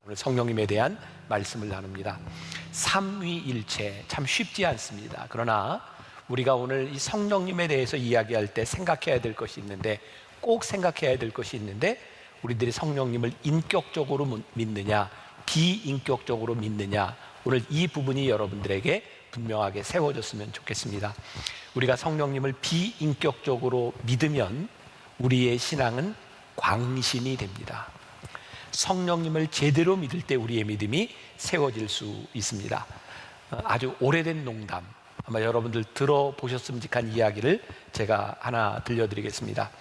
오늘 성령님에 대한 말씀을 나눕니다. 삼위일체 참 쉽지 않습니다. 그러나 우리가 오늘 이 성령님에 대해서 이야기할 때 생각해야 될 것이 있는데, 꼭 생각해야 될 것이 있는데, 우리들이 성령님을 인격적으로 믿느냐 비인격적으로 믿느냐, 오늘 이 부분이 여러분들에게 분명하게 세워졌으면 좋겠습니다. 우리가 성령님을 비인격적으로 믿으면 우리의 신앙은 광신이 됩니다. 성령님을 제대로 믿을 때 우리의 믿음이 세워질 수 있습니다. 아주 오래된 농담, 아마 여러분들 들어보셨음직한 이야기를 제가 하나 들려드리겠습니다.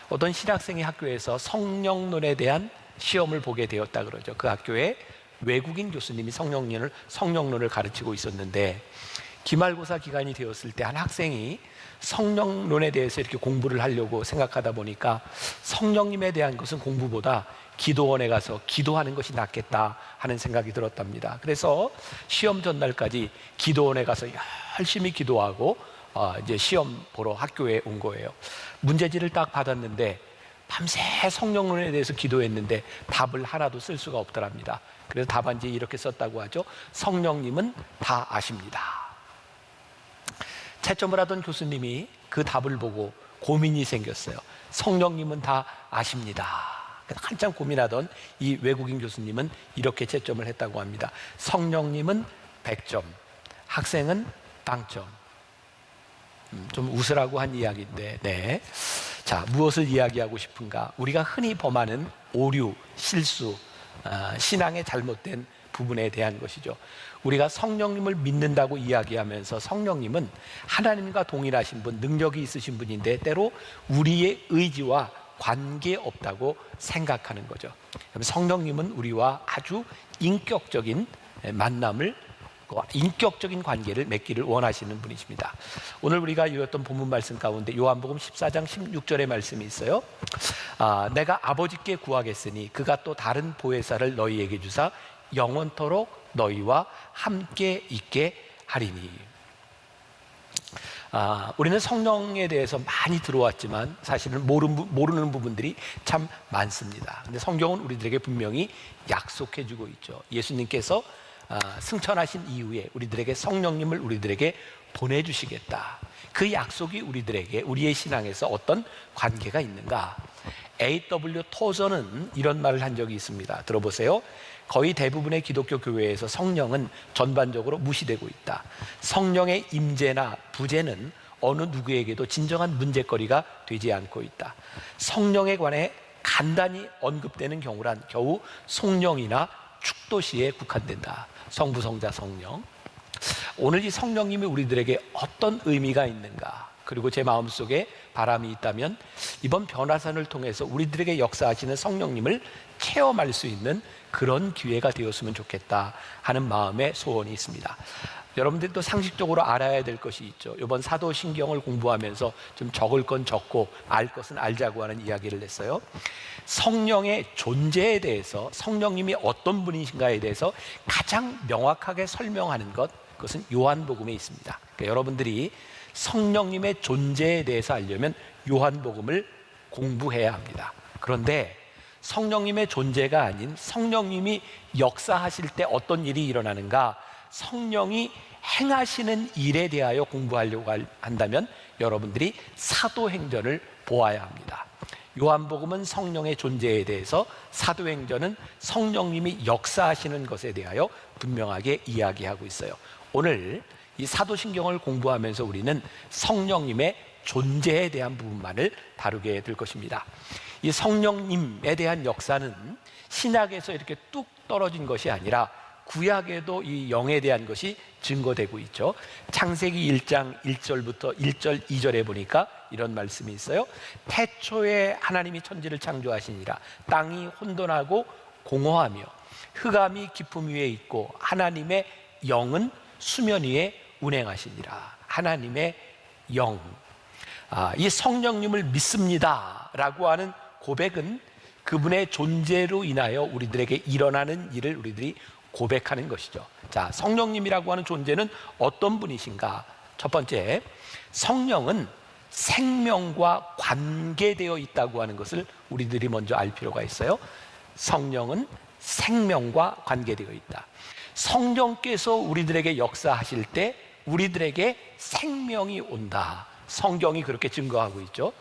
어떤 신학생이 학교에서 성령론에 대한 시험을 보게 되었다 그러죠. 그 학교에 외국인 교수님이 성령론을 가르치고 있었는데, 기말고사 기간이 되었을 때 한 학생이 성령론에 대해서 이렇게 공부를 하려고 생각하다 보니까 성령님에 대한 것은 공부보다 기도원에 가서 기도하는 것이 낫겠다 하는 생각이 들었답니다. 그래서 시험 전날까지 기도원에 가서 열심히 기도하고 이제 시험 보러 학교에 온 거예요. 문제지를 딱 받았는데 밤새 성령론에 대해서 기도했는데 답을 하나도 쓸 수가 없더랍니다. 그래서 답안지에 이렇게 썼다고 하죠. 성령님은 다 아십니다. 채점을 하던 교수님이 그 답을 보고 고민이 생겼어요. 성령님은 다 아십니다. 한참 고민하던 이 외국인 교수님은 이렇게 채점을 했다고 합니다. 성령님은 100점, 학생은 빵점. 좀 웃으라고 한 이야기인데, 네. 자, 무엇을 이야기하고 싶은가? 우리가 흔히 범하는 오류, 실수, 신앙의 잘못된 부분에 대한 것이죠. 우리가 성령님을 믿는다고 이야기하면서 성령님은 하나님과 동일하신 분, 능력이 있으신 분인데 때로 우리의 의지와 관계없다고 생각하는 거죠. 성령님은 우리와 아주 인격적인 만남을, 인격적인 관계를 맺기를 원하시는 분이십니다. 오늘 우리가 읽었던 본문 말씀 가운데 요한복음 14장 16절의 말씀이 있어요. 내가 아버지께 구하겠으니 그가 또 다른 보혜사를 너희에게 주사 영원토록 너희와 함께 있게 하리니. 우리는 성령에 대해서 많이 들어왔지만 사실은 모르는 부분들이 참 많습니다. 근데 성경은 우리들에게 분명히 약속해 주고 있죠. 예수님께서 승천하신 이후에 우리들에게 성령님을 우리들에게 보내주시겠다. 그 약속이 우리들에게, 우리의 신앙에서 어떤 관계가 있는가? A.W. 토저는 이런 말을 한 적이 있습니다. 들어보세요. 거의 대부분의 기독교 교회에서 성령은 전반적으로 무시되고 있다. 성령의 임재나 부재는 어느 누구에게도 진정한 문제거리가 되지 않고 있다. 성령에 관해 간단히 언급되는 경우란 겨우 송령이나 축도시에 국한된다. 성부, 성자, 성령. 오늘 이 성령님이 우리들에게 어떤 의미가 있는가? 그리고 제 마음속에 바람이 있다면 이번 변화산을 통해서 우리들에게 역사하시는 성령님을 체험할 수 있는 그런 기회가 되었으면 좋겠다 하는 마음의 소원이 있습니다. 여러분들도 상식적으로 알아야 될 것이 있죠. 이번 사도신경을 공부하면서 좀 적을 건 적고 알 것은 알자고 하는 이야기를 했어요. 성령의 존재에 대해서, 성령님이 어떤 분이신가에 대해서 가장 명확하게 설명하는 것, 그것은 요한복음에 있습니다. 그러니까 여러분들이 성령님의 존재에 대해서 알려면 요한복음을 공부해야 합니다. 그런데 성령님의 존재가 아닌 성령님이 역사하실 때 어떤 일이 일어나는가, 성령이 행하시는 일에 대하여 공부하려고 한다면 여러분들이 사도행전을 보아야 합니다. 요한복음은 성령의 존재에 대해서, 사도행전은 성령님이 역사하시는 것에 대하여 분명하게 이야기하고 있어요. 오늘 이 사도신경을 공부하면서 우리는 성령님의 존재에 대한 부분만을 다루게 될 것입니다. 이 성령님에 대한 역사는 신약에서 이렇게 뚝 떨어진 것이 아니라 구약에도 이 영에 대한 것이 증거되고 있죠. 창세기 1장 1절부터 1절 2절에 보니까 이런 말씀이 있어요. 태초에 하나님이 천지를 창조하시니라. 땅이 혼돈하고 공허하며 흑암이 깊음 위에 있고 하나님의 영은 수면 위에 운행하시니라. 하나님의 영. 이 성령님을 믿습니다 라고 하는 고백은 그분의 존재로 인하여 우리들에게 일어나는 일을 우리들이 고백하는 것이죠. 자, 성령님이라고 하는 존재는 어떤 분이신가? 첫 번째, 성령은 생명과 관계되어 있다고 하는 것을 우리들이 먼저 알 필요가 있어요. 성령은 생명과 관계되어 있다. 성령께서 우리들에게 역사하실 때 우리들에게 생명이 온다. 성경이 그렇게 증거하고 있죠.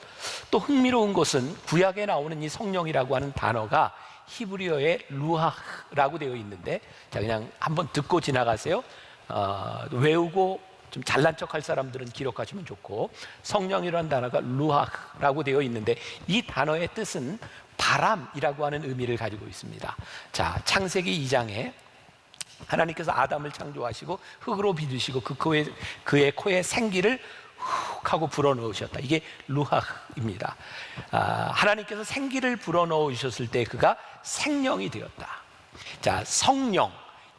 또 흥미로운 것은 구약에 나오는 이 성령이라고 하는 단어가 히브리어의 루하라고 되어 있는데, 자, 그냥 한번 듣고 지나가세요. 외우고 좀 잘난 척할 사람들은 기록하시면 좋고, 성령이라는 단어가 루하라고 되어 있는데 이 단어의 뜻은 바람이라고 하는 의미를 가지고 있습니다. 자, 창세기 2장에 하나님께서 아담을 창조하시고 흙으로 빚으시고 그의 코에 생기를 훅 하고 불어넣으셨다. 이게 루하입니다. 하나님께서 생기를 불어넣으셨을 때 그가 생명이 되었다. 자, 성령,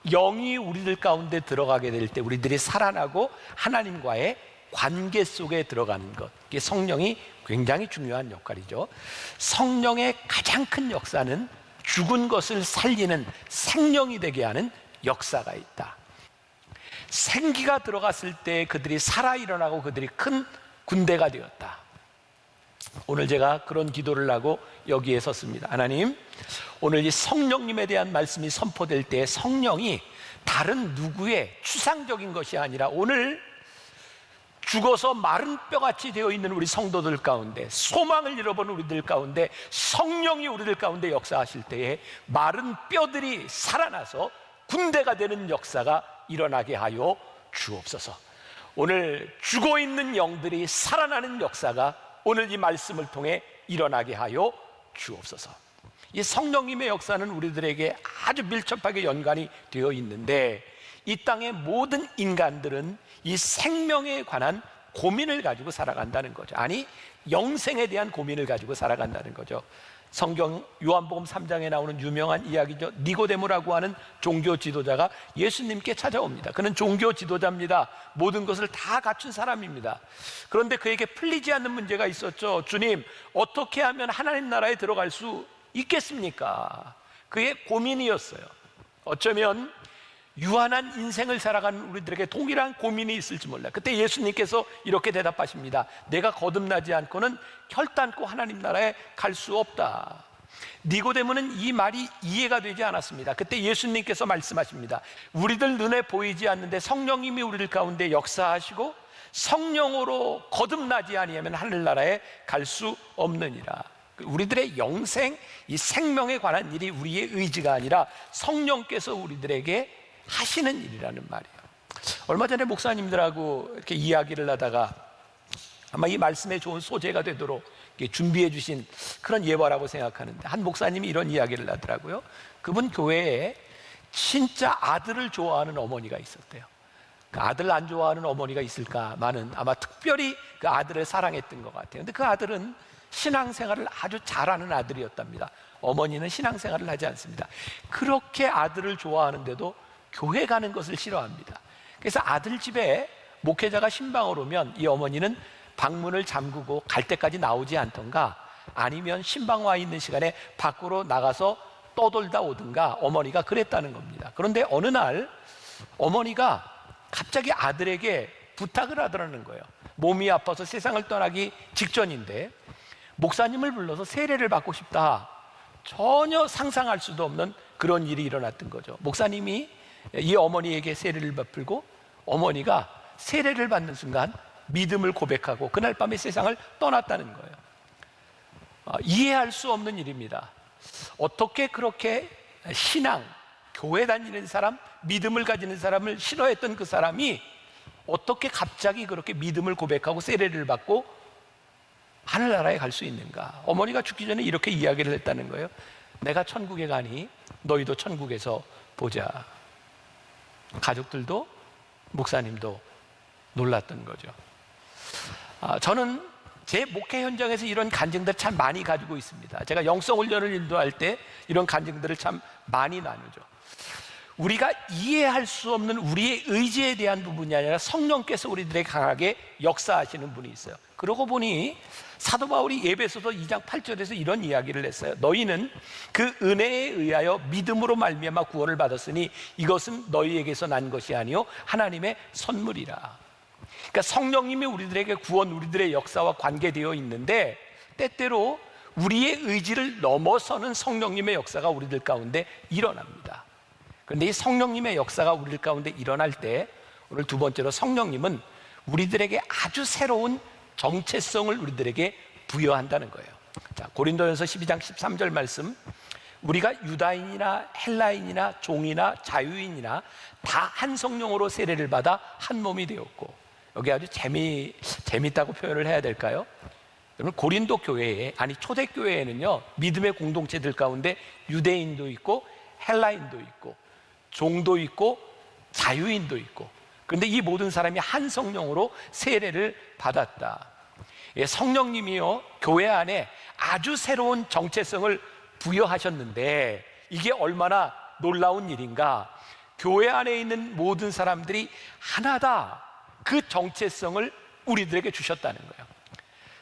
영이 우리들 가운데 들어가게 될 때 우리들이 살아나고 하나님과의 관계 속에 들어가는 것, 이게 성령이 굉장히 중요한 역할이죠. 성령의 가장 큰 역사는 죽은 것을 살리는 생명이 되게 하는 역사가 있다. 생기가 들어갔을 때 그들이 살아 일어나고 그들이 큰 군대가 되었다. 오늘 제가 그런 기도를 하고 여기에 섰습니다. 하나님, 오늘 이 성령님에 대한 말씀이 선포될 때 성령이 다른 누구의 추상적인 것이 아니라 오늘 죽어서 마른 뼈같이 되어 있는 우리 성도들 가운데, 소망을 잃어버린 우리들 가운데 성령이 우리들 가운데 역사하실 때에 마른 뼈들이 살아나서 군대가 되는 역사가 일어나게 하여 주옵소서. 오늘 죽어 있는 영들이 살아나는 역사가 오늘 이 말씀을 통해 일어나게 하여 주옵소서. 이 성령님의 역사는 우리들에게 아주 밀접하게 연관이 되어 있는데, 이 땅의 모든 인간들은 이 생명에 관한 고민을 가지고 살아간다는 거죠. 아니, 영생에 대한 고민을 가지고 살아간다는 거죠. 성경 요한복음 3장에 나오는 유명한 이야기죠. 니고데모라고 하는 종교 지도자가 예수님께 찾아옵니다. 그는 종교 지도자입니다. 모든 것을 다 갖춘 사람입니다. 그런데 그에게 풀리지 않는 문제가 있었죠. 주님, 어떻게 하면 하나님 나라에 들어갈 수 있겠습니까? 그의 고민이었어요. 어쩌면 유한한 인생을 살아가는 우리들에게 동일한 고민이 있을지 몰라요. 그때 예수님께서 이렇게 대답하십니다. 내가 거듭나지 않고는 결단코 하나님 나라에 갈 수 없다. 니고데모는 이 말이 이해가 되지 않았습니다. 그때 예수님께서 말씀하십니다. 우리들 눈에 보이지 않는데 성령님이 우리들 가운데 역사하시고 성령으로 거듭나지 아니하면 하늘나라에 갈 수 없느니라. 우리들의 영생, 이 생명에 관한 일이 우리의 의지가 아니라 성령께서 우리들에게 하시는 일이라는 말이에요. 얼마 전에 목사님들하고 이렇게 이야기를 하다가 아마 이 말씀에 좋은 소재가 되도록 준비해 주신 그런 예화라고 생각하는데, 한 목사님이 이런 이야기를 하더라고요. 그분 교회에 진짜 아들을 좋아하는 어머니가 있었대요. 그 아들 안 좋아하는 어머니가 있을까만은 아마 특별히 그 아들을 사랑했던 것 같아요. 근데 그 아들은 신앙생활을 아주 잘하는 아들이었답니다. 어머니는 신앙생활을 하지 않습니다. 그렇게 아들을 좋아하는데도 교회 가는 것을 싫어합니다. 그래서 아들 집에 목회자가 신방을 오면 이 어머니는 방문을 잠그고 갈 때까지 나오지 않던가, 아니면 신방 와 있는 시간에 밖으로 나가서 떠돌다 오든가 어머니가 그랬다는 겁니다. 그런데 어느 날 어머니가 갑자기 아들에게 부탁을 하더라는 거예요. 몸이 아파서 세상을 떠나기 직전인데 목사님을 불러서 세례를 받고 싶다. 전혀 상상할 수도 없는 그런 일이 일어났던 거죠. 목사님이 이 어머니에게 세례를 베풀고 어머니가 세례를 받는 순간 믿음을 고백하고 그날 밤에 세상을 떠났다는 거예요. 이해할 수 없는 일입니다. 어떻게 그렇게 신앙, 교회 다니는 사람, 믿음을 가지는 사람을 싫어했던 그 사람이 어떻게 갑자기 그렇게 믿음을 고백하고 세례를 받고 하늘나라에 갈 수 있는가? 어머니가 죽기 전에 이렇게 이야기를 했다는 거예요. 내가 천국에 가니 너희도 천국에서 보자. 가족들도 목사님도 놀랐던 거죠. 저는 제 목회 현장에서 이런 간증들 참 많이 가지고 있습니다. 제가 영성훈련을 인도할 때 이런 간증들을 참 많이 나누죠. 우리가 이해할 수 없는 우리의 의지에 대한 부분이 아니라 성령께서 우리들에게 강하게 역사하시는 분이 있어요. 그러고 보니 사도 바울이 에베소서 2장 8절에서 이런 이야기를 했어요. 너희는 그 은혜에 의하여 믿음으로 말미암아 구원을 받았으니 이것은 너희에게서 난 것이 아니요 하나님의 선물이라. 그러니까 성령님이 우리들에게 구원, 우리들의 역사와 관계되어 있는데 때때로 우리의 의지를 넘어서는 성령님의 역사가 우리들 가운데 일어납니다. 그런데 이 성령님의 역사가 우리들 가운데 일어날 때 오늘 두 번째로 성령님은 우리들에게 아주 새로운 정체성을 우리들에게 부여한다는 거예요. 자, 고린도전서 12장 13절 말씀, 우리가 유다인이나 헬라인이나 종이나 자유인이나 다 한 성령으로 세례를 받아 한 몸이 되었고, 여기 아주 재밌다고 표현을 해야 될까요? 여러분, 고린도 교회에, 아니 초대교회에는요, 믿음의 공동체들 가운데 유대인도 있고 헬라인도 있고 종도 있고 자유인도 있고, 그런데 이 모든 사람이 한 성령으로 세례를 받았다. 성령님이요, 교회 안에 아주 새로운 정체성을 부여하셨는데 이게 얼마나 놀라운 일인가. 교회 안에 있는 모든 사람들이 하나다, 그 정체성을 우리들에게 주셨다는 거예요.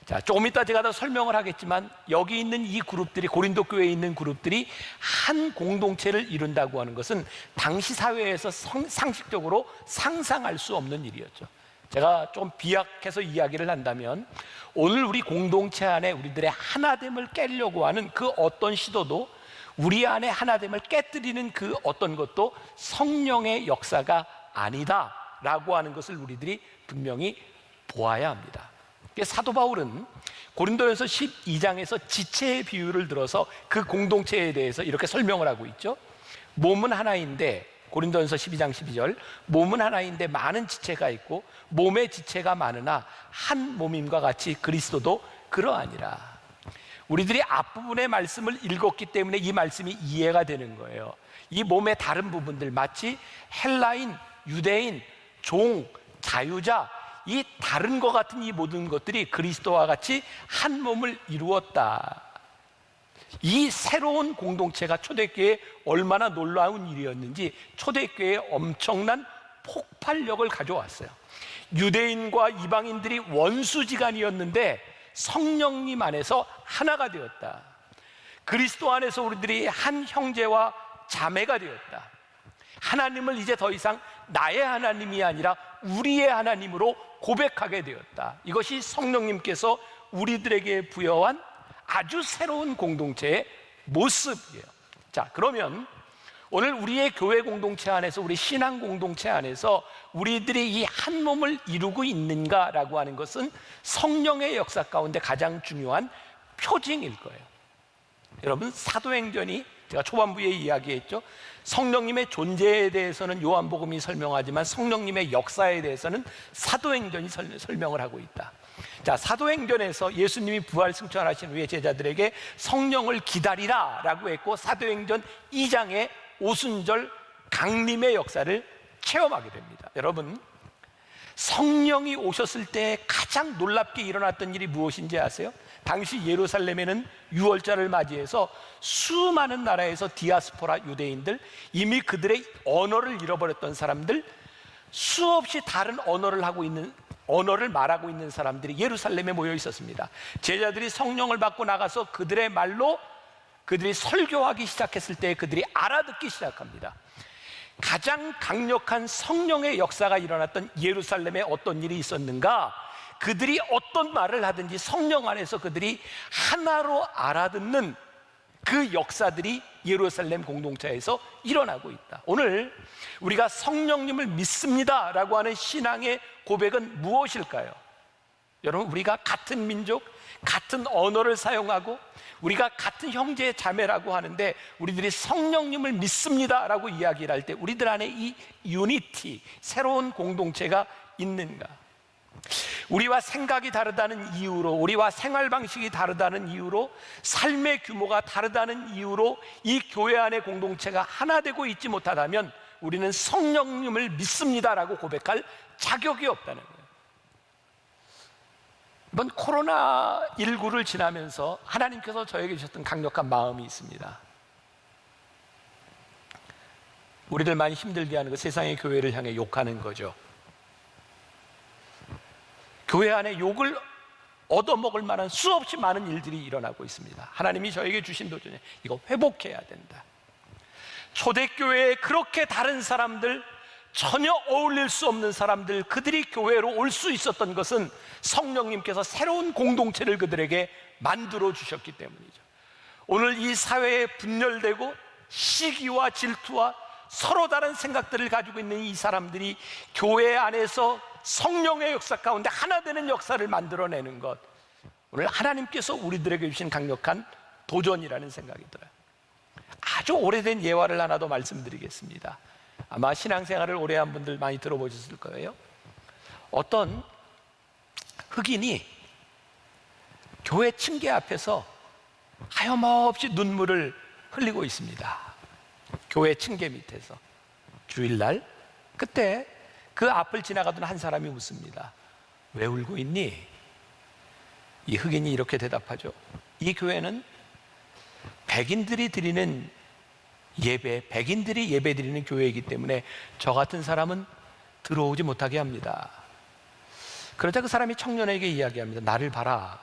자, 조금 이따 제가 더 설명을 하겠지만 여기 있는 이 그룹들이, 고린도 교회에 있는 그룹들이 한 공동체를 이룬다고 하는 것은 당시 사회에서 상식적으로 상상할 수 없는 일이었죠. 제가 좀 비약해서 이야기를 한다면, 오늘 우리 공동체 안에 우리들의 하나됨을 깨려고 하는 그 어떤 시도도, 우리 안에 하나됨을 깨뜨리는 그 어떤 것도 성령의 역사가 아니다 라고 하는 것을 우리들이 분명히 보아야 합니다. 사도 바울은 고린도전서 12장에서 지체의 비유를 들어서 그 공동체에 대해서 이렇게 설명을 하고 있죠. 몸은 하나인데, 고린도전서 12장 12절, 몸은 하나인데 많은 지체가 있고 몸의 지체가 많으나 한 몸임과 같이 그리스도도 그러하니라. 우리들이 앞부분의 말씀을 읽었기 때문에 이 말씀이 이해가 되는 거예요. 이 몸의 다른 부분들, 마치 헬라인, 유대인, 종, 자유자, 이 다른 것 같은 이 모든 것들이 그리스도와 같이 한 몸을 이루었다. 이 새로운 공동체가 초대교회에 얼마나 놀라운 일이었는지 초대교회에 엄청난 폭발력을 가져왔어요. 유대인과 이방인들이 원수지간이었는데 성령님 안에서 하나가 되었다. 그리스도 안에서 우리들이 한 형제와 자매가 되었다. 하나님을 이제 더 이상 나의 하나님이 아니라 우리의 하나님으로 고백하게 되었다. 이것이 성령님께서 우리들에게 부여한 아주 새로운 공동체의 모습이에요. 자, 그러면 오늘 우리의 교회 공동체 안에서, 우리 신앙 공동체 안에서 우리들이 이 한 몸을 이루고 있는가라고 하는 것은 성령의 역사 가운데 가장 중요한 표징일 거예요. 여러분, 사도행전이, 제가 초반부에 이야기했죠, 성령님의 존재에 대해서는 요한복음이 설명하지만 성령님의 역사에 대해서는 사도행전이 설명을 하고 있다. 자, 사도행전에서 예수님이 부활 승천하신 후에 제자들에게 성령을 기다리라 라고 했고, 사도행전 2장에 오순절 강림의 역사를 체험하게 됩니다. 여러분, 성령이 오셨을 때 가장 놀랍게 일어났던 일이 무엇인지 아세요? 당시 예루살렘에는 유월절을 맞이해서 수많은 나라에서 디아스포라 유대인들, 이미 그들의 언어를 잃어버렸던 사람들, 수없이 다른 언어를 말하고 있는 사람들이 예루살렘에 모여 있었습니다. 제자들이 성령을 받고 나가서 그들의 말로 그들이 설교하기 시작했을 때 그들이 알아듣기 시작합니다. 가장 강력한 성령의 역사가 일어났던 예루살렘에 어떤 일이 있었는가? 그들이 어떤 말을 하든지 성령 안에서 그들이 하나로 알아듣는 그 역사들이 예루살렘 공동체에서 일어나고 있다. 오늘 우리가 성령님을 믿습니다라고 하는 신앙의 고백은 무엇일까요? 여러분, 우리가 같은 민족, 같은 언어를 사용하고 우리가 같은 형제 자매라고 하는데 우리들이 성령님을 믿습니다라고 이야기를 할 때 우리들 안에 이 유니티, 새로운 공동체가 있는가? 우리와 생각이 다르다는 이유로, 우리와 생활 방식이 다르다는 이유로, 삶의 규모가 다르다는 이유로 이 교회 안의 공동체가 하나 되고 있지 못하다면 우리는 성령님을 믿습니다라고 고백할 자격이 없다는 거예요. 이번 코로나19를 지나면서 하나님께서 저에게 주셨던 강력한 마음이 있습니다. 우리들 많이 힘들게 하는 거, 세상의 교회를 향해 욕하는 거죠. 교회 안에 욕을 얻어먹을 만한 수없이 많은 일들이 일어나고 있습니다. 하나님이 저에게 주신 도전에 이거 회복해야 된다. 초대교회에 그렇게 다른 사람들, 전혀 어울릴 수 없는 사람들, 그들이 교회로 올 수 있었던 것은 성령님께서 새로운 공동체를 그들에게 만들어 주셨기 때문이죠. 오늘 이 사회에 분열되고 시기와 질투와 서로 다른 생각들을 가지고 있는 이 사람들이 교회 안에서 성령의 역사 가운데 하나 되는 역사를 만들어내는 것, 오늘 하나님께서 우리들에게 주신 강력한 도전이라는 생각이 들어요. 아주 오래된 예화를 하나 더 말씀드리겠습니다. 아마 신앙생활을 오래 한 분들 많이 들어보셨을 거예요. 어떤 흑인이 교회 층계 앞에서 하염없이 눈물을 흘리고 있습니다. 교회 층계 밑에서 주일날. 그때 그 앞을 지나가던 한 사람이 묻습니다. 왜 울고 있니? 이 흑인이 이렇게 대답하죠. 이 교회는 백인들이 드리는 예배, 백인들이 예배 드리는 교회이기 때문에 저 같은 사람은 들어오지 못하게 합니다. 그러자 그 사람이 청년에게 이야기합니다. 나를 봐라.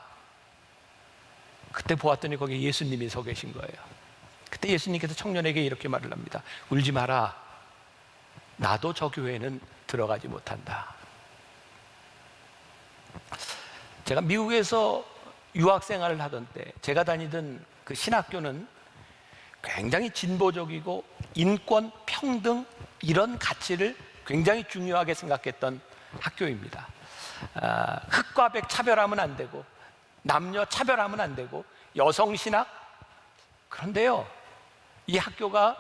그때 보았더니 거기에 예수님이 서 계신 거예요. 그때 예수님께서 청년에게 이렇게 말을 합니다. 울지 마라. 나도 저 교회는 들어가지 못한다. 제가 미국에서 유학생활을 하던 때 제가 다니던 그 신학교는 굉장히 진보적이고 인권, 평등 이런 가치를 굉장히 중요하게 생각했던 학교입니다. 흑과 백 차별하면 안 되고 남녀 차별하면 안 되고 여성 신학. 그런데요, 이 학교가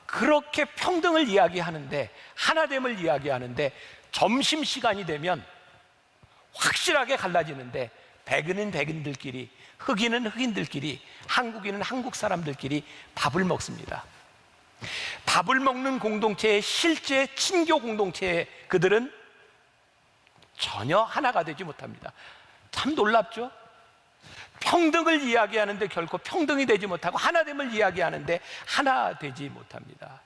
그렇게 평등을 이야기하는데, 하나됨을 이야기하는데 점심시간이 되면 확실하게 갈라지는데 백인은 백인들끼리, 흑인은 흑인들끼리, 한국인은 한국 사람들끼리 밥을 먹습니다. 밥을 먹는 공동체의 실제 친교 공동체에 그들은 전혀 하나가 되지 못합니다. 참 놀랍죠? 평등을 이야기하는데 결코 평등이 되지 못하고 하나됨을 이야기하는데 하나 되지 못합니다.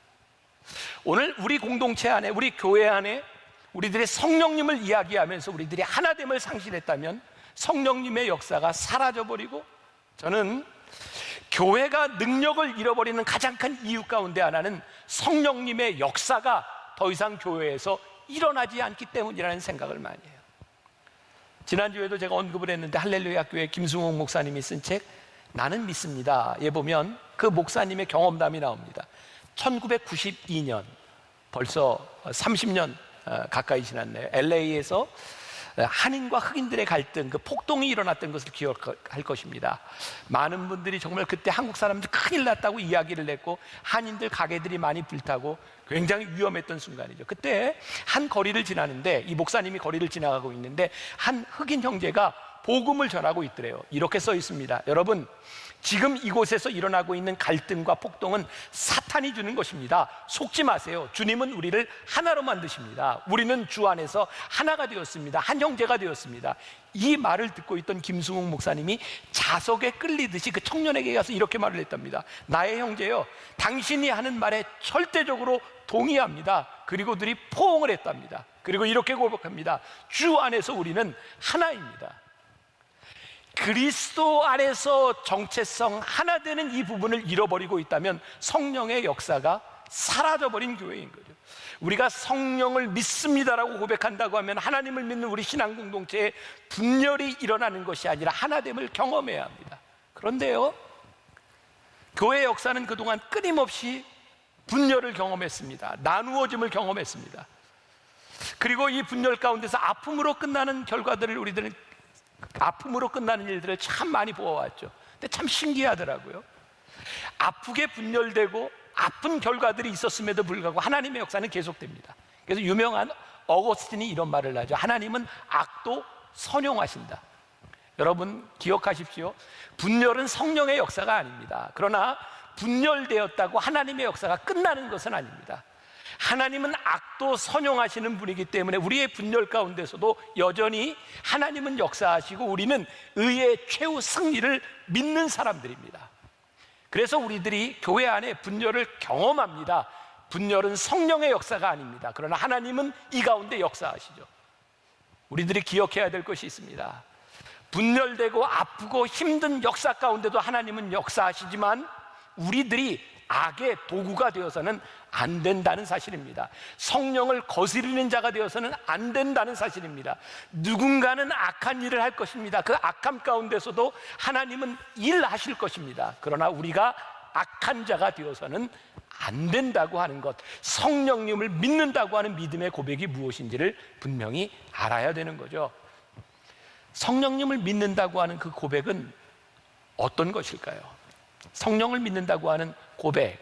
오늘 우리 공동체 안에, 우리 교회 안에 우리들의 성령님을 이야기하면서 우리들이 하나됨을 상실했다면 성령님의 역사가 사라져버리고, 저는 교회가 능력을 잃어버리는 가장 큰 이유 가운데 하나는 성령님의 역사가 더 이상 교회에서 일어나지 않기 때문이라는 생각을 많이 해요. 지난주에도 제가 언급을 했는데 할렐루야 교회 김승옥 목사님이 쓴 책 나는 믿습니다에 보면 그 목사님의 경험담이 나옵니다. 1992년, 벌써 30년 가까이 지났네요. LA에서 한인과 흑인들의 갈등, 그 폭동이 일어났던 것을 기억할 것입니다. 많은 분들이 정말 그때 한국 사람들 큰일 났다고 이야기를 했고, 한인들 가게들이 많이 불타고 굉장히 위험했던 순간이죠. 그때 한 거리를 지나는데, 이 목사님이 거리를 지나가고 있는데 한 흑인 형제가 복음을 전하고 있더래요. 이렇게 써 있습니다. 여러분, 지금 이곳에서 일어나고 있는 갈등과 폭동은 사탄이 주는 것입니다. 속지 마세요. 주님은 우리를 하나로 만드십니다. 우리는 주 안에서 하나가 되었습니다. 한 형제가 되었습니다. 이 말을 듣고 있던 김승욱 목사님이 자석에 끌리듯이 그 청년에게 가서 이렇게 말을 했답니다. 나의 형제여, 당신이 하는 말에 절대적으로 동의합니다. 그리고 들이 포옹을 했답니다. 그리고 이렇게 고백합니다. 주 안에서 우리는 하나입니다. 그리스도 안에서 정체성 하나 되는 이 부분을 잃어버리고 있다면 성령의 역사가 사라져버린 교회인 거죠. 우리가 성령을 믿습니다라고 고백한다고 하면 하나님을 믿는 우리 신앙 공동체에 분열이 일어나는 것이 아니라 하나됨을 경험해야 합니다. 그런데요, 교회 역사는 그동안 끊임없이 분열을 경험했습니다. 나누어짐을 경험했습니다. 그리고 이 분열 가운데서 아픔으로 끝나는 결과들을, 우리들은 아픔으로 끝나는 일들을 참 많이 보아왔죠. 근데 참 신기하더라고요. 아프게 분열되고 아픈 결과들이 있었음에도 불구하고 하나님의 역사는 계속됩니다. 그래서 유명한 어거스틴이 이런 말을 하죠. 하나님은 악도 선용하신다. 여러분 기억하십시오. 분열은 성령의 역사가 아닙니다. 그러나 분열되었다고 하나님의 역사가 끝나는 것은 아닙니다. 하나님은 악도 선용하시는 분이기 때문에 우리의 분열 가운데서도 여전히 하나님은 역사하시고 우리는 의의 최후 승리를 믿는 사람들입니다. 그래서 우리들이 교회 안에 분열을 경험합니다. 분열은 성령의 역사가 아닙니다. 그러나 하나님은 이 가운데 역사하시죠. 우리들이 기억해야 될 것이 있습니다. 분열되고 아프고 힘든 역사 가운데도 하나님은 역사하시지만 우리들이 악의 도구가 되어서는 안 된다는 사실입니다. 성령을 거스리는 자가 되어서는 안 된다는 사실입니다. 누군가는 악한 일을 할 것입니다. 그 악함 가운데서도 하나님은 일하실 것입니다. 그러나 우리가 악한 자가 되어서는 안 된다고 하는 것, 성령님을 믿는다고 하는 믿음의 고백이 무엇인지를 분명히 알아야 되는 거죠. 성령님을 믿는다고 하는 그 고백은 어떤 것일까요? 성령을 믿는다고 하는 고백,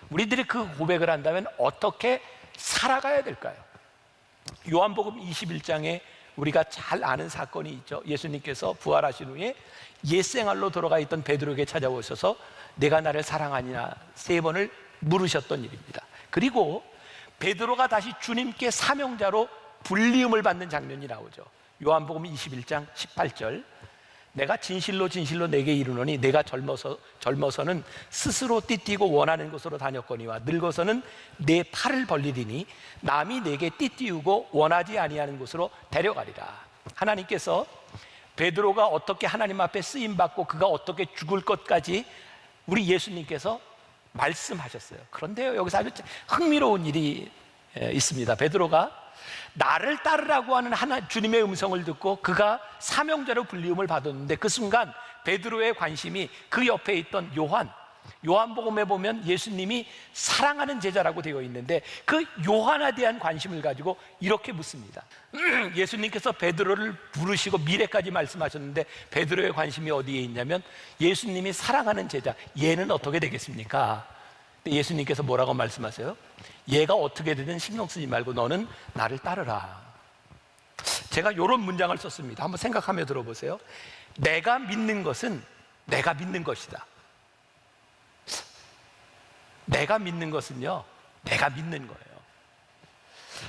우리들이 그 고백을 한다면 어떻게 살아가야 될까요? 요한복음 21장에 우리가 잘 아는 사건이 있죠. 예수님께서 부활하신 후에 옛생활로 돌아가 있던 베드로에게 찾아오셔서 내가 나를 사랑하느냐 3번을 물으셨던 일입니다. 그리고 베드로가 다시 주님께 사명자로 불리움을 받는 장면이 나오죠. 요한복음 21장 18절, 내가 진실로 진실로 내게 이르노니 내가 젊어서는 스스로 띠띠고 원하는 곳으로 다녔거니와 늙어서는 내 팔을 벌리리니 남이 내게 띠띠우고 원하지 아니하는 곳으로 데려가리라. 하나님께서 베드로가 어떻게 하나님 앞에 쓰임받고 그가 어떻게 죽을 것까지 우리 예수님께서 말씀하셨어요. 그런데요, 여기서 아주 흥미로운 일이 있습니다. 베드로가 나를 따르라고 하는 주님의 음성을 듣고 그가 사명자로 불리움을 받았는데 그 순간 베드로의 관심이 그 옆에 있던 요한복음에 보면 예수님이 사랑하는 제자라고 되어 있는데 그 요한에 대한 관심을 가지고 이렇게 묻습니다. 예수님께서 베드로를 부르시고 미래까지 말씀하셨는데 베드로의 관심이 어디에 있냐면 예수님이 사랑하는 제자, 얘는 어떻게 되겠습니까? 예수님께서 뭐라고 말씀하세요? 얘가 어떻게 되든 신경 쓰지 말고 너는 나를 따르라. 제가 이런 문장을 썼습니다. 한번 생각하며 들어보세요. 내가 믿는 것은 내가 믿는 것이다. 내가 믿는 것은요, 내가 믿는 거예요.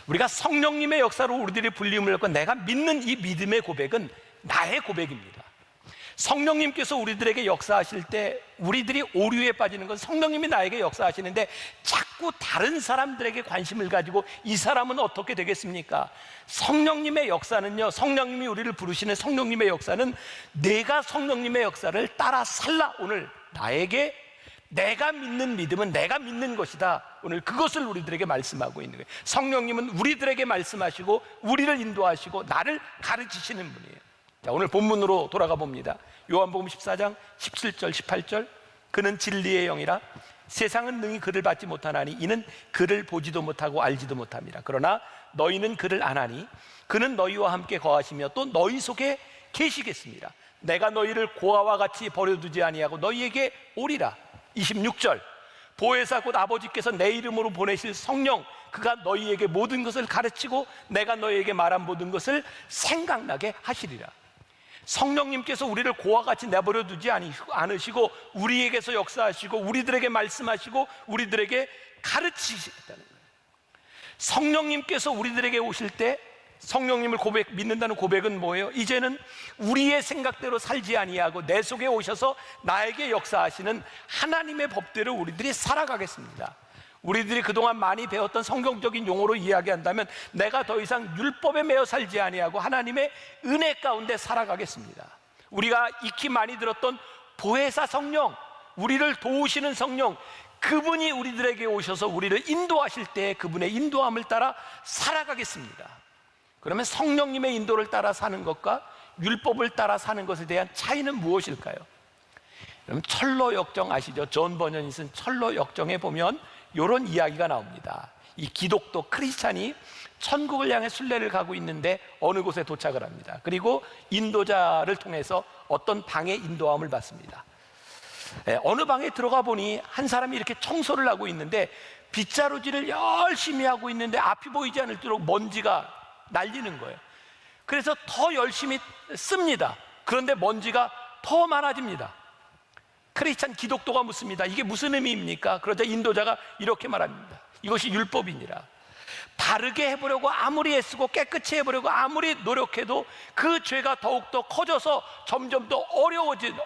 우리가 성령님의 역사로 우리들의 불림을 받고 내가 믿는 이 믿음의 고백은 나의 고백입니다. 성령님께서 우리들에게 역사하실 때 우리들이 오류에 빠지는 건 성령님이 나에게 역사하시는데 자꾸 다른 사람들에게 관심을 가지고 이 사람은 어떻게 되겠습니까? 성령님의 역사는요, 성령님이 우리를 부르시는 성령님의 역사는 내가 성령님의 역사를 따라 살라. 오늘 나에게 내가 믿는 믿음은 내가 믿는 것이다. 오늘 그것을 우리들에게 말씀하고 있는 거예요. 성령님은 우리들에게 말씀하시고 우리를 인도하시고 나를 가르치시는 분이에요. 자, 오늘 본문으로 돌아가 봅니다. 요한복음 14장 17절 18절, 그는 진리의 영이라 세상은 능히 그를 받지 못하나니 이는 그를 보지도 못하고 알지도 못함이라. 그러나 너희는 그를 아나니 그는 너희와 함께 거하시며 또 너희 속에 계시겠습니다. 내가 너희를 고아와 같이 버려두지 아니하고 너희에게 오리라. 26절, 보혜사 곧 아버지께서 내 이름으로 보내실 성령, 그가 너희에게 모든 것을 가르치고 내가 너희에게 말한 모든 것을 생각나게 하시리라. 성령님께서 우리를 고아같이 내버려 두지 않으시고 우리에게서 역사하시고 우리들에게 말씀하시고 우리들에게 가르치시겠다는 거예요. 성령님께서 우리들에게 오실 때 성령님을 믿는다는 고백은 뭐예요? 이제는 우리의 생각대로 살지 아니하고 내 속에 오셔서 나에게 역사하시는 하나님의 법대로 우리들이 살아가겠습니다. 우리들이 그동안 많이 배웠던 성경적인 용어로 이야기한다면 내가 더 이상 율법에 매여 살지 아니하고 하나님의 은혜 가운데 살아가겠습니다. 우리가 익히 많이 들었던 보혜사 성령, 우리를 도우시는 성령, 그분이 우리들에게 오셔서 우리를 인도하실 때 그분의 인도함을 따라 살아가겠습니다. 그러면 성령님의 인도를 따라 사는 것과 율법을 따라 사는 것에 대한 차이는 무엇일까요? 여러분, 철로 역정 아시죠? 존 버년이 쓴 철로 역정에 보면 이런 이야기가 나옵니다. 이 기독교 크리스찬이 천국을 향해 순례를 가고 있는데 어느 곳에 도착을 합니다. 그리고 인도자를 통해서 어떤 방에 인도함을 받습니다. 어느 방에 들어가 보니 한 사람이 이렇게 청소를 하고 있는데 빗자루질을 열심히 하고 있는데 앞이 보이지 않도록 먼지가 날리는 거예요. 그래서 더 열심히 씁니다. 그런데 먼지가 더 많아집니다. 크리스찬 기독교가 묻습니다. 이게 무슨 의미입니까? 그러자 인도자가 이렇게 말합니다. 이것이 율법이니라. 바르게 해보려고 아무리 애쓰고 깨끗이 해보려고 아무리 노력해도 그 죄가 더욱더 커져서 점점 더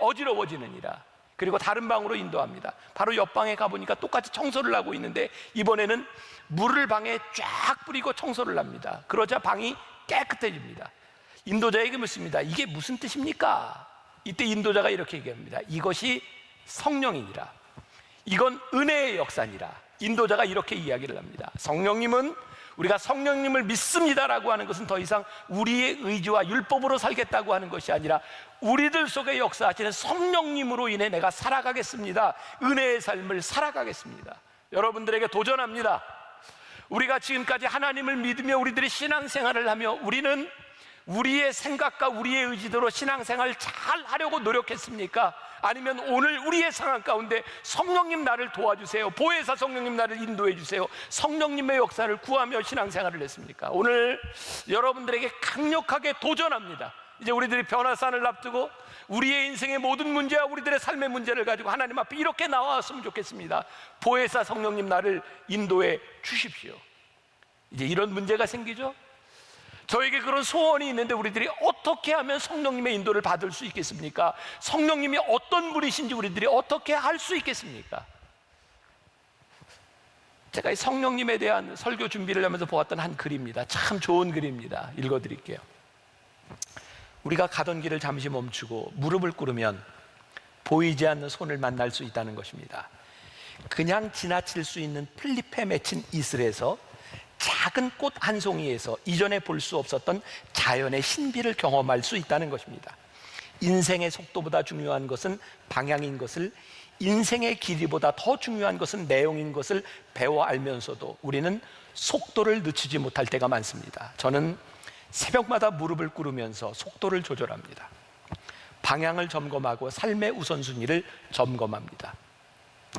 어지러워지느니라. 그리고 다른 방으로 인도합니다. 바로 옆방에 가보니까 똑같이 청소를 하고 있는데 이번에는 물을 방에 쫙 뿌리고 청소를 합니다. 그러자 방이 깨끗해집니다. 인도자에게 묻습니다. 이게 무슨 뜻입니까? 이때 인도자가 이렇게 얘기합니다. 이것이 성령이니라. 이건 은혜의 역사니라. 인도자가 이렇게 이야기를 합니다. 성령님은, 우리가 성령님을 믿습니다라고 하는 것은 더 이상 우리의 의지와 율법으로 살겠다고 하는 것이 아니라 우리들 속에 역사하시는 성령님으로 인해 내가 살아가겠습니다. 은혜의 삶을 살아가겠습니다. 여러분들에게 도전합니다. 우리가 지금까지 하나님을 믿으며 우리들이 신앙생활을 하며 우리는 우리의 생각과 우리의 의지대로 신앙생활을 잘 하려고 노력했습니까? 아니면 오늘 우리의 상황 가운데 성령님 나를 도와주세요, 보혜사 성령님 나를 인도해 주세요, 성령님의 역사를 구하며 신앙생활을 했습니까? 오늘 여러분들에게 강력하게 도전합니다. 이제 우리들이 변화산을 앞두고 우리의 인생의 모든 문제와 우리들의 삶의 문제를 가지고 하나님 앞에 이렇게 나왔으면 좋겠습니다. 보혜사 성령님 나를 인도해 주십시오. 이제 이런 문제가 생기죠. 저에게 그런 소원이 있는데 우리들이 어떻게 하면 성령님의 인도를 받을 수 있겠습니까? 성령님이 어떤 분이신지 우리들이 어떻게 할 수 있겠습니까? 제가 이 성령님에 대한 설교 준비를 하면서 보았던 한 글입니다. 참 좋은 글입니다. 읽어드릴게요. 우리가 가던 길을 잠시 멈추고 무릎을 꿇으면 보이지 않는 손을 만날 수 있다는 것입니다. 그냥 지나칠 수 있는 풀잎에 맺힌 이슬에서 작은 꽃 한 송이에서 이전에 볼 수 없었던 자연의 신비를 경험할 수 있다는 것입니다. 인생의 속도보다 중요한 것은 방향인 것을, 인생의 길이보다 더 중요한 것은 내용인 것을 배워 알면서도 우리는 속도를 늦추지 못할 때가 많습니다. 저는 새벽마다 무릎을 꿇으면서 속도를 조절합니다. 방향을 점검하고 삶의 우선순위를 점검합니다.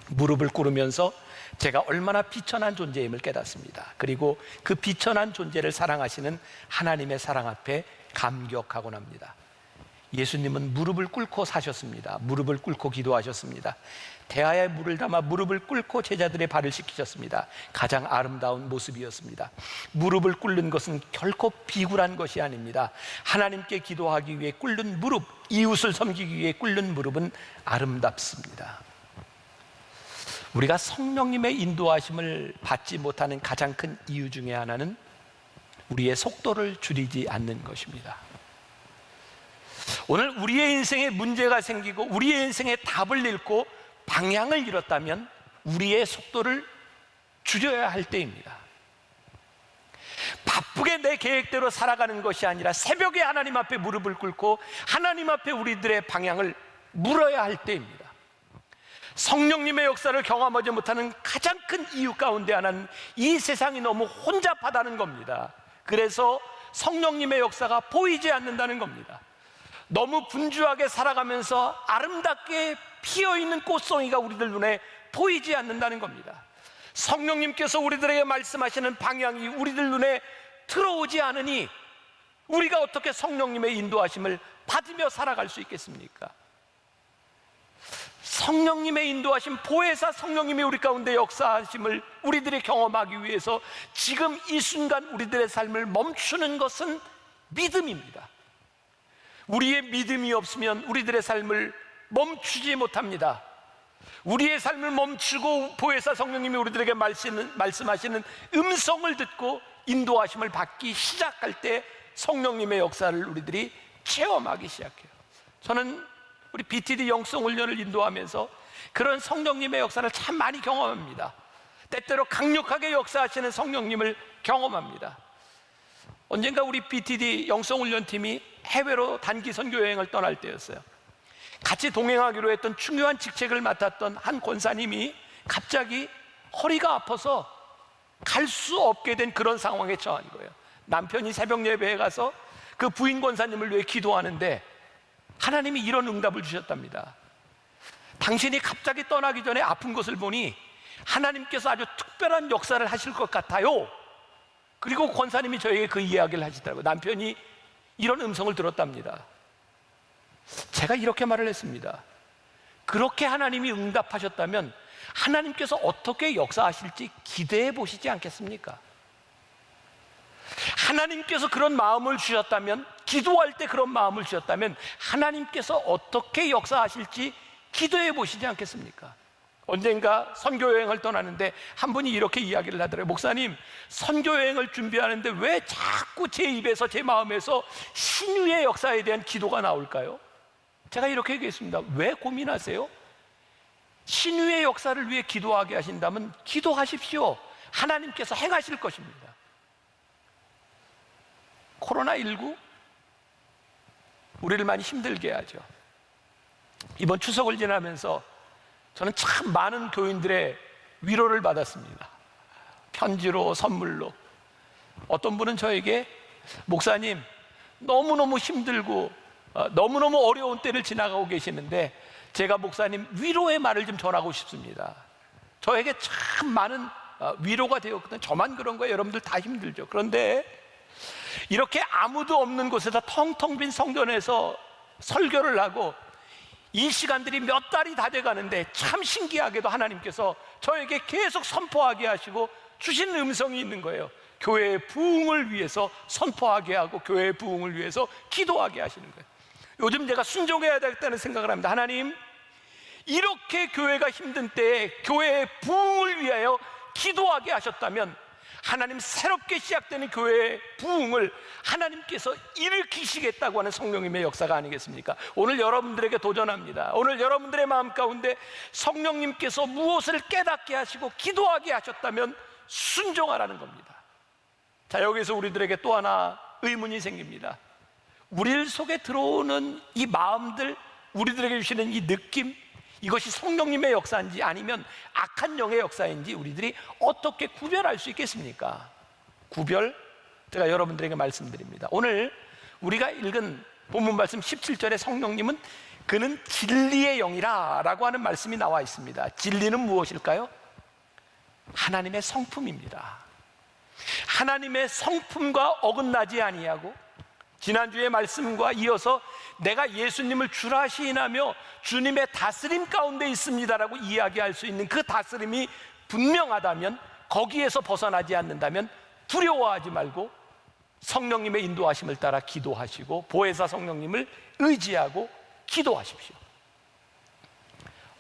무릎을 꿇으면서 제가 얼마나 비천한 존재임을 깨닫습니다. 그리고 그 비천한 존재를 사랑하시는 하나님의 사랑 앞에 감격하곤 합니다. 예수님은 무릎을 꿇고 사셨습니다. 무릎을 꿇고 기도하셨습니다. 대하에 물을 담아 무릎을 꿇고 제자들의 발을 씻기셨습니다. 가장 아름다운 모습이었습니다. 무릎을 꿇는 것은 결코 비굴한 것이 아닙니다. 하나님께 기도하기 위해 꿇는 무릎, 이웃을 섬기기 위해 꿇는 무릎은 아름답습니다. 우리가 성령님의 인도하심을 받지 못하는 가장 큰 이유 중에 하나는 우리의 속도를 줄이지 않는 것입니다. 오늘 우리의 인생에 문제가 생기고 우리의 인생에 답을 잃고 방향을 잃었다면 우리의 속도를 줄여야 할 때입니다. 바쁘게 내 계획대로 살아가는 것이 아니라 새벽에 하나님 앞에 무릎을 꿇고 하나님 앞에 우리들의 방향을 물어야 할 때입니다. 성령님의 역사를 경험하지 못하는 가장 큰 이유 가운데 하나는 이 세상이 너무 혼잡하다는 겁니다. 그래서 성령님의 역사가 보이지 않는다는 겁니다. 너무 분주하게 살아가면서 아름답게 피어있는 꽃송이가 우리들 눈에 보이지 않는다는 겁니다. 성령님께서 우리들에게 말씀하시는 방향이 우리들 눈에 들어오지 않으니 우리가 어떻게 성령님의 인도하심을 받으며 살아갈 수 있겠습니까? 성령님의 인도하심, 보혜사 성령님이 우리 가운데 역사하심을 우리들이 경험하기 위해서 지금 이 순간 우리들의 삶을 멈추는 것은 믿음입니다. 우리의 믿음이 없으면 우리들의 삶을 멈추지 못합니다. 우리의 삶을 멈추고 보혜사 성령님이 우리들에게 말씀하시는 음성을 듣고 인도하심을 받기 시작할 때 성령님의 역사를 우리들이 체험하기 시작해요. 저는 우리 BTD 영성훈련을 인도하면서 그런 성령님의 역사를 참 많이 경험합니다. 때때로 강력하게 역사하시는 성령님을 경험합니다. 언젠가 우리 BTD 영성훈련팀이 해외로 단기 선교 여행을 떠날 때였어요. 같이 동행하기로 했던 중요한 직책을 맡았던 한 권사님이 갑자기 허리가 아파서 갈 수 없게 된 그런 상황에 처한 거예요. 남편이 새벽 예배에 가서 그 부인 권사님을 위해 기도하는데 하나님이 이런 응답을 주셨답니다. 당신이 갑자기 떠나기 전에 아픈 것을 보니 하나님께서 아주 특별한 역사를 하실 것 같아요. 그리고 권사님이 저에게 그 이야기를 하시더라고요. 남편이 이런 음성을 들었답니다. 제가 이렇게 말을 했습니다. 그렇게 하나님이 응답하셨다면 하나님께서 어떻게 역사하실지 기대해 보시지 않겠습니까? 하나님께서 그런 마음을 주셨다면, 기도할 때 그런 마음을 주셨다면 하나님께서 어떻게 역사하실지 기도해 보시지 않겠습니까? 언젠가 선교여행을 떠나는데 한 분이 이렇게 이야기를 하더라고요. 목사님, 선교여행을 준비하는데 왜 자꾸 제 입에서, 제 마음에서 신유의 역사에 대한 기도가 나올까요? 제가 이렇게 얘기했습니다. 왜 고민하세요? 신유의 역사를 위해 기도하게 하신다면 기도하십시오. 하나님께서 행하실 것입니다. 코로나19 우리를 많이 힘들게 하죠. 이번 추석을 지나면서 저는 참 많은 교인들의 위로를 받았습니다. 편지로, 선물로. 어떤 분은 저에게 목사님, 너무너무 힘들고 너무너무 어려운 때를 지나가고 계시는데 제가 목사님 위로의 말을 좀 전하고 싶습니다. 저에게 참 많은 위로가 되었거든요. 저만 그런 거예요. 여러분들 다 힘들죠. 그런데 이렇게 아무도 없는 곳에서 텅텅 빈 성전에서 설교를 하고 이 시간들이 몇 달이 다 돼가는데 참 신기하게도 하나님께서 저에게 계속 선포하게 하시고 주신 음성이 있는 거예요. 교회의 부흥을 위해서 선포하게 하고 교회의 부흥을 위해서 기도하게 하시는 거예요. 요즘 제가 순종해야 되겠다는 생각을 합니다. 하나님, 이렇게 교회가 힘든 때에 교회의 부흥을 위하여 기도하게 하셨다면 하나님, 새롭게 시작되는 교회의 부흥을 하나님께서 일으키시겠다고 하는 성령님의 역사가 아니겠습니까? 오늘 여러분들에게 도전합니다. 오늘 여러분들의 마음 가운데 성령님께서 무엇을 깨닫게 하시고 기도하게 하셨다면 순종하라는 겁니다. 자, 여기서 우리들에게 또 하나 의문이 생깁니다. 우리 속에 들어오는 이 마음들, 우리들에게 주시는 이 느낌, 이것이 성령님의 역사인지 아니면 악한 영의 역사인지 우리들이 어떻게 구별할 수 있겠습니까? 구별, 제가 여러분들에게 말씀드립니다. 오늘 우리가 읽은 본문 말씀 17절에 성령님은 그는 진리의 영이라 라고 하는 말씀이 나와 있습니다. 진리는 무엇일까요? 하나님의 성품입니다. 하나님의 성품과 어긋나지 아니하고, 지난주의 말씀과 이어서 내가 예수님을 주라 시인하며 주님의 다스림 가운데 있습니다라고 이야기할 수 있는 그 다스림이 분명하다면, 거기에서 벗어나지 않는다면 두려워하지 말고 성령님의 인도하심을 따라 기도하시고 보혜사 성령님을 의지하고 기도하십시오.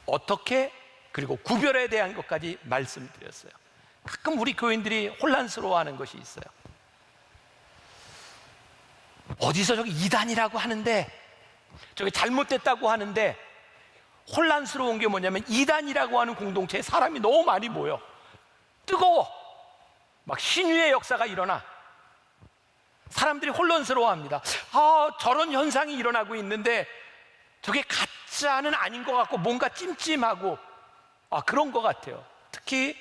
어떻게, 그리고 구별에 대한 것까지 말씀드렸어요. 가끔 우리 교인들이 혼란스러워하는 것이 있어요. 어디서 저기 이단이라고 하는데, 저기 잘못됐다고 하는데, 혼란스러운 게 뭐냐면 이단이라고 하는 공동체에 사람이 너무 많이 모여. 뜨거워. 막 신유의 역사가 일어나. 사람들이 혼란스러워합니다. 저런 현상이 일어나고 있는데 저게 가짜는 아닌 것 같고 뭔가 찜찜하고 그런 것 같아요. 특히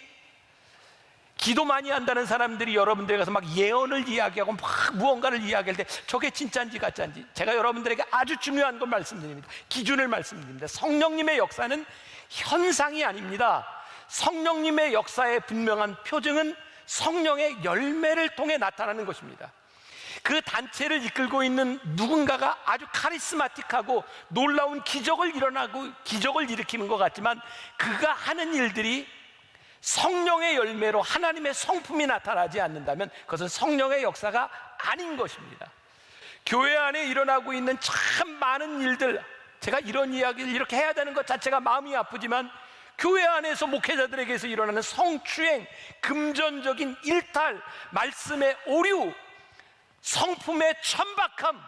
기도 많이 한다는 사람들이 여러분들에 가서 막 예언을 이야기하고 막 무언가를 이야기할 때 저게 진짜인지 가짜인지, 제가 여러분들에게 아주 중요한 걸 말씀드립니다. 기준을 말씀드립니다. 성령님의 역사는 현상이 아닙니다. 성령님의 역사의 분명한 표징은 성령의 열매를 통해 나타나는 것입니다. 그 단체를 이끌고 있는 누군가가 아주 카리스마틱하고 놀라운 기적을 일으키는 것 같지만 그가 하는 일들이 성령의 열매로 하나님의 성품이 나타나지 않는다면 그것은 성령의 역사가 아닌 것입니다. 교회 안에 일어나고 있는 참 많은 일들, 제가 이런 이야기를 이렇게 해야 되는 것 자체가 마음이 아프지만 교회 안에서 목회자들에게서 일어나는 성추행, 금전적인 일탈, 말씀의 오류, 성품의 천박함,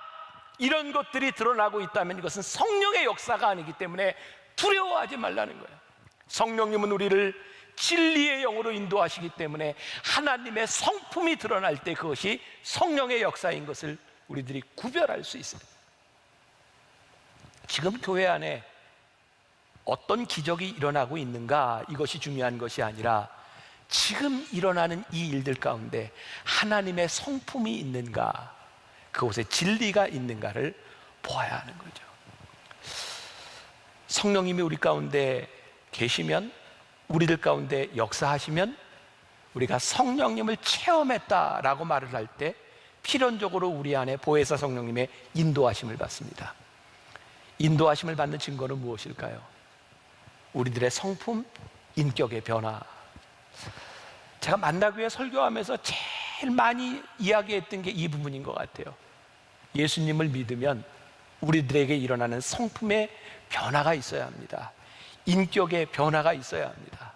이런 것들이 드러나고 있다면 이것은 성령의 역사가 아니기 때문에 두려워하지 말라는 거예요. 성령님은 우리를 진리의 영으로 인도하시기 때문에 하나님의 성품이 드러날 때 그것이 성령의 역사인 것을 우리들이 구별할 수 있어요. 지금 교회 안에 어떤 기적이 일어나고 있는가, 이것이 중요한 것이 아니라 지금 일어나는 이 일들 가운데 하나님의 성품이 있는가, 그곳에 진리가 있는가를 보아야 하는 거죠. 성령님이 우리 가운데 계시면, 우리들 가운데 역사하시면 우리가 성령님을 체험했다라고 말을 할 때 필연적으로 우리 안에 보혜사 성령님의 인도하심을 받습니다. 인도하심을 받는 증거는 무엇일까요? 우리들의 성품, 인격의 변화. 제가 만나교회 설교하면서 제일 많이 이야기했던 게 이 부분인 것 같아요. 예수님을 믿으면 우리들에게 일어나는 성품의 변화가 있어야 합니다. 인격의 변화가 있어야 합니다.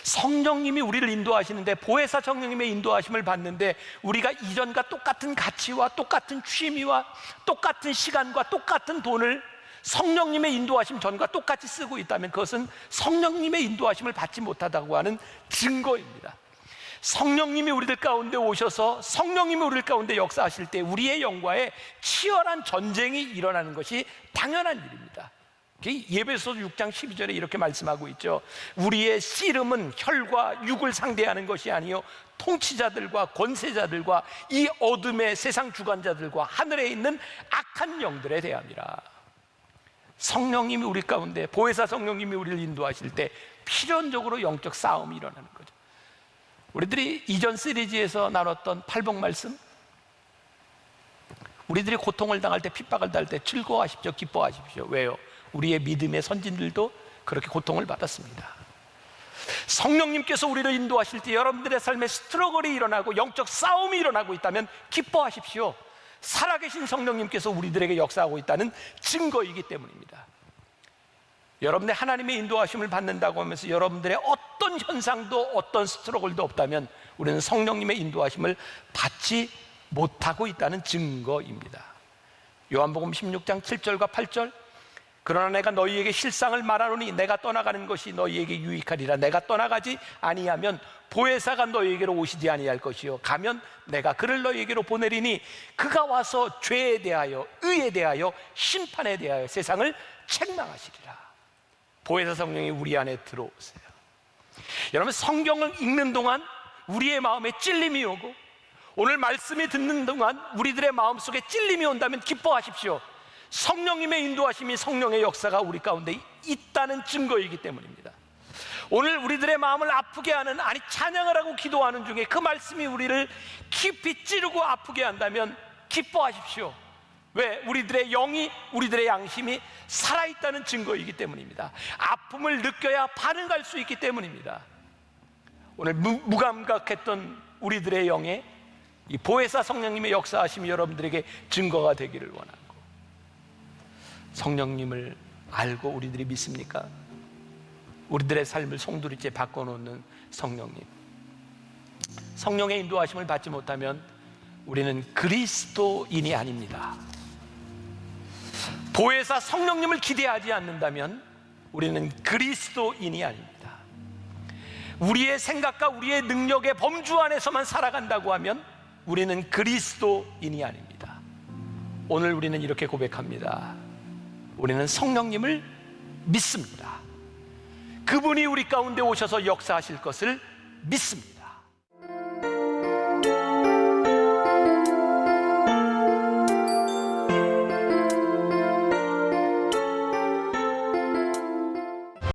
성령님이 우리를 인도하시는데, 보혜사 성령님의 인도하심을 받는데 우리가 이전과 똑같은 가치와 똑같은 취미와 똑같은 시간과 똑같은 돈을 성령님의 인도하심 전과 똑같이 쓰고 있다면 그것은 성령님의 인도하심을 받지 못하다고 하는 증거입니다. 성령님이 우리들 가운데 오셔서 성령님이 우리들 가운데 역사하실 때 우리의 영과의 치열한 전쟁이 일어나는 것이 당연한 일입니다. 예배소서 6장 12절에 이렇게 말씀하고 있죠. 우리의 씨름은 혈과 육을 상대하는 것이 아니요 통치자들과 권세자들과 이 어둠의 세상 주관자들과 하늘에 있는 악한 영들에 대함이라. 성령님이 우리 가운데, 보혜사 성령님이 우리를 인도하실 때 필연적으로 영적 싸움이 일어나는 거죠. 우리들이 이전 시리즈에서 나눴던 팔복 말씀, 우리들이 고통을 당할 때, 핍박을 당할 때 즐거워하십시오, 기뻐하십시오. 왜요? 우리의 믿음의 선진들도 그렇게 고통을 받았습니다. 성령님께서 우리를 인도하실 때 여러분들의 삶에 스트러글이 일어나고 영적 싸움이 일어나고 있다면 기뻐하십시오. 살아계신 성령님께서 우리들에게 역사하고 있다는 증거이기 때문입니다. 여러분의 하나님의 인도하심을 받는다고 하면서 여러분들의 어떤 현상도 어떤 스트러글도 없다면 우리는 성령님의 인도하심을 받지 못하고 있다는 증거입니다. 요한복음 16장 7절과 8절, 그러나 내가 너희에게 실상을 말하노니 내가 떠나가는 것이 너희에게 유익하리라. 내가 떠나가지 아니하면 보혜사가 너희에게로 오시지 아니할 것이요 가면 내가 그를 너희에게로 보내리니 그가 와서 죄에 대하여 의에 대하여 심판에 대하여 세상을 책망하시리라. 보혜사 성령이 우리 안에 들어오세요. 여러분, 성경을 읽는 동안 우리의 마음에 찔림이 오고 오늘 말씀이 듣는 동안 우리들의 마음속에 찔림이 온다면 기뻐하십시오. 성령님의 인도하심이, 성령의 역사가 우리 가운데 있다는 증거이기 때문입니다. 오늘 우리들의 마음을 아프게 하는, 아니 찬양을 하고 기도하는 중에 그 말씀이 우리를 깊이 찌르고 아프게 한다면 기뻐하십시오. 왜? 우리들의 영이, 우리들의 양심이 살아있다는 증거이기 때문입니다. 아픔을 느껴야 반응할 수 있기 때문입니다. 오늘 무감각했던 우리들의 영에 이 보혜사 성령님의 역사하심이 여러분들에게 증거가 되기를 원합니다. 성령님을 알고 우리들이 믿습니까? 우리들의 삶을 송두리째 바꿔놓는 성령님, 성령의 인도하심을 받지 못하면 우리는 그리스도인이 아닙니다. 보혜사 성령님을 기대하지 않는다면 우리는 그리스도인이 아닙니다. 우리의 생각과 우리의 능력의 범주 안에서만 살아간다고 하면 우리는 그리스도인이 아닙니다. 오늘 우리는 이렇게 고백합니다. 우리는 성령님을 믿습니다. 그분이 우리 가운데 오셔서 역사하실 것을 믿습니다.